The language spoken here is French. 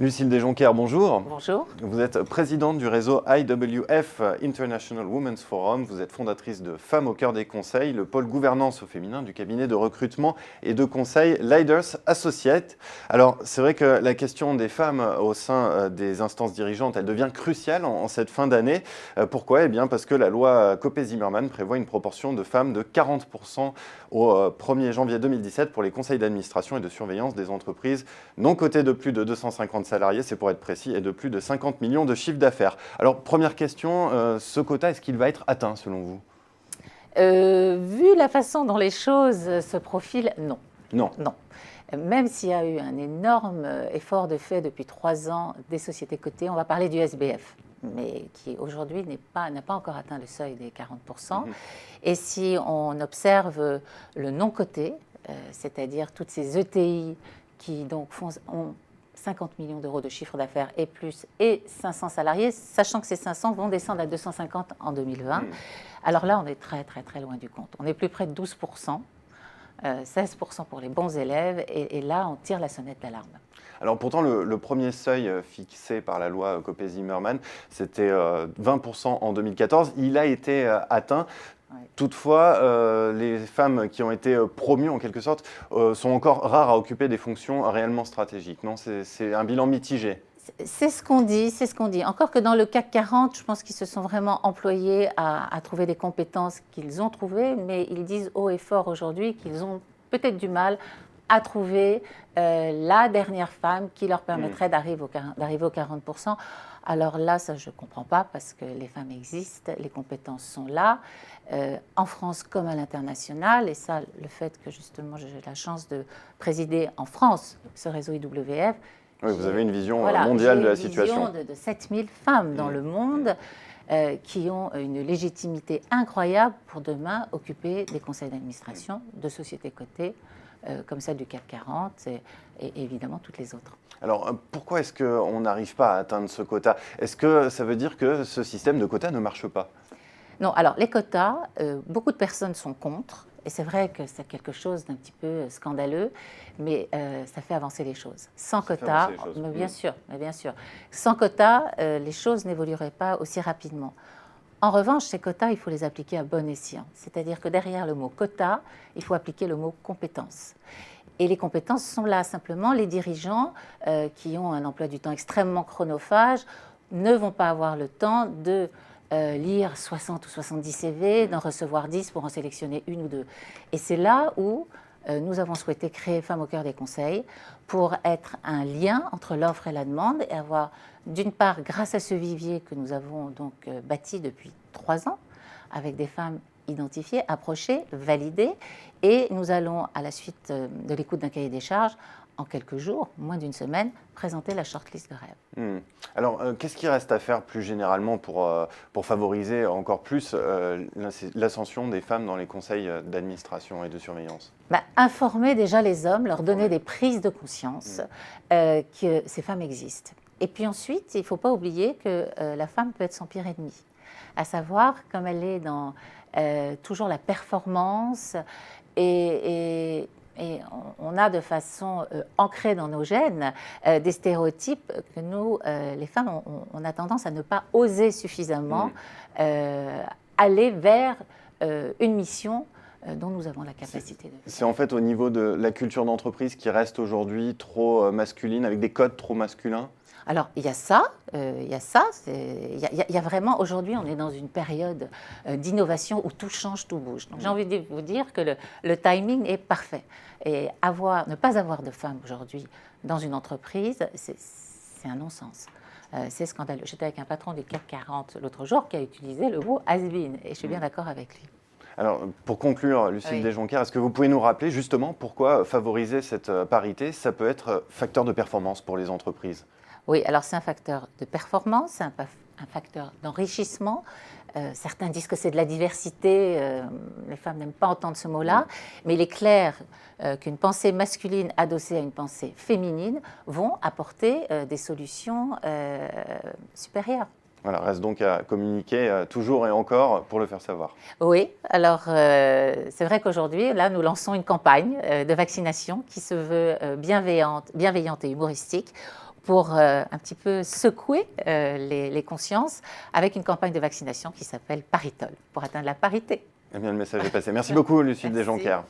Lucille Desjonquers, bonjour. Bonjour. Vous êtes présidente du réseau IWF International Women's Forum. Vous êtes fondatrice de Femmes au cœur des conseils, le pôle gouvernance au féminin du cabinet de recrutement et de conseil Leaders Associates. Alors, c'est vrai que la question des femmes au sein des instances dirigeantes, elle devient cruciale en cette fin d'année. Pourquoi ? Eh bien, parce que la loi Copé-Zimmermann prévoit une proportion de femmes de 40% au 1er janvier 2017 pour les conseils d'administration et de surveillance des entreprises non cotées de plus de 250 salariés, c'est pour être précis, et de plus de 50 millions de chiffres d'affaires. Alors, première question, ce quota, est-ce qu'il va être atteint selon vous ? Vu la façon dont les choses se profilent, non. Non. Non. Même s'il y a eu un énorme effort de fait depuis 3 ans des sociétés cotées, on va parler du SBF, mais qui aujourd'hui n'a pas encore atteint le seuil des 40%. Et si on observe le non coté, c'est-à-dire toutes ces ETI qui donc ont 50 millions d'euros de chiffre d'affaires et plus, et 500 salariés, sachant que ces 500 vont descendre à 250 en 2020. Alors là, on est très, très, très loin du compte. On est plus près de 12%, 16% pour les bons élèves, et là, on tire la sonnette d'alarme. Alors pourtant, le premier seuil fixé par la loi Copé-Zimmermann, c'était 20% en 2014. Il a été atteint. Toutefois, les femmes qui ont été promues, en quelque sorte, sont encore rares à occuper des fonctions réellement stratégiques. Non, c'est un bilan mitigé. C'est ce qu'on dit, c'est ce qu'on dit. Encore que dans le CAC 40, je pense qu'ils se sont vraiment employés à trouver des compétences qu'ils ont trouvées, mais ils disent haut et fort aujourd'hui qu'ils ont peut-être du mal à trouver la dernière femme qui leur permettrait d'arriver aux 40%. Alors là, ça, je ne comprends pas parce que les femmes existent, les compétences sont là, en France comme à l'international. Et ça, le fait que justement j'ai la chance de présider en France ce réseau IWF. Oui, vous avez une vision mondiale de la situation. Une vision de 7000 femmes dans le monde qui ont une légitimité incroyable pour demain occuper des conseils d'administration de sociétés cotées comme celle du CAC 40 et évidemment toutes les autres. Alors pourquoi est-ce qu'on n'arrive pas à atteindre ce quota ? Est-ce que ça veut dire que ce système de quotas ne marche pas ? Non, alors les quotas, beaucoup de personnes sont contre. Et c'est vrai que c'est quelque chose d'un petit peu scandaleux, mais ça fait avancer les choses. Sans quotas, mais bien sûr, sans quotas, les choses n'évolueraient pas aussi rapidement. En revanche, ces quotas, il faut les appliquer à bon escient. C'est-à-dire que derrière le mot quota, il faut appliquer le mot compétence. Et les compétences sont là. Simplement, les dirigeants qui ont un emploi du temps extrêmement chronophage ne vont pas avoir le temps de lire 60 ou 70 CV, d'en recevoir 10 pour en sélectionner une ou deux. Et c'est là où nous avons souhaité créer Femmes au cœur des conseils pour être un lien entre l'offre et la demande et avoir, d'une part, grâce à ce vivier que nous avons donc bâti depuis 3 ans, avec des femmes identifiées, approchées, validées, et nous allons, à la suite de l'écoute d'un cahier des charges, en quelques jours, moins d'une semaine, présenter la shortlist de rêve. Alors, qu'est-ce qui reste à faire plus généralement pour favoriser encore plus l'ascension des femmes dans les conseils d'administration et de surveillance ? Informer déjà les hommes, leur donner des prises de conscience que ces femmes existent. Et puis ensuite, il ne faut pas oublier que la femme peut être son pire ennemi. À savoir, comme elle est dans toujours la performance et on a de façon ancrée dans nos gènes des stéréotypes que nous, les femmes, on a tendance à ne pas oser suffisamment aller vers une mission dont nous avons la capacité de faire. C'est en fait au niveau de la culture d'entreprise qui reste aujourd'hui trop masculine, avec des codes trop masculins ? Alors, il y a ça, il y a vraiment, aujourd'hui, on est dans une période d'innovation où tout change, tout bouge. Donc, j'ai envie de vous dire que le timing est parfait. Et ne pas avoir de femmes aujourd'hui dans une entreprise, c'est un non-sens. C'est scandaleux. J'étais avec un patron du CAC 40 l'autre jour qui a utilisé le mot has-been, et je suis bien d'accord avec lui. Alors, pour conclure, Lucille Desjonquers, est-ce que vous pouvez nous rappeler justement pourquoi favoriser cette parité, ça peut être facteur de performance pour les entreprises ? Oui, alors c'est un facteur de performance, c'est un facteur d'enrichissement. Certains disent que c'est de la diversité, les femmes n'aiment pas entendre ce mot-là, mais il est clair qu'une pensée masculine adossée à une pensée féminine vont apporter des solutions supérieures. Voilà, reste donc à communiquer toujours et encore pour le faire savoir. Oui, alors c'est vrai qu'aujourd'hui, là, nous lançons une campagne de vaccination qui se veut bienveillante et humoristique, pour un petit peu secouer les consciences avec une campagne de vaccination qui s'appelle Paritol, pour atteindre la parité. Eh bien, le message est passé. Merci beaucoup, Lucille Desjonquières.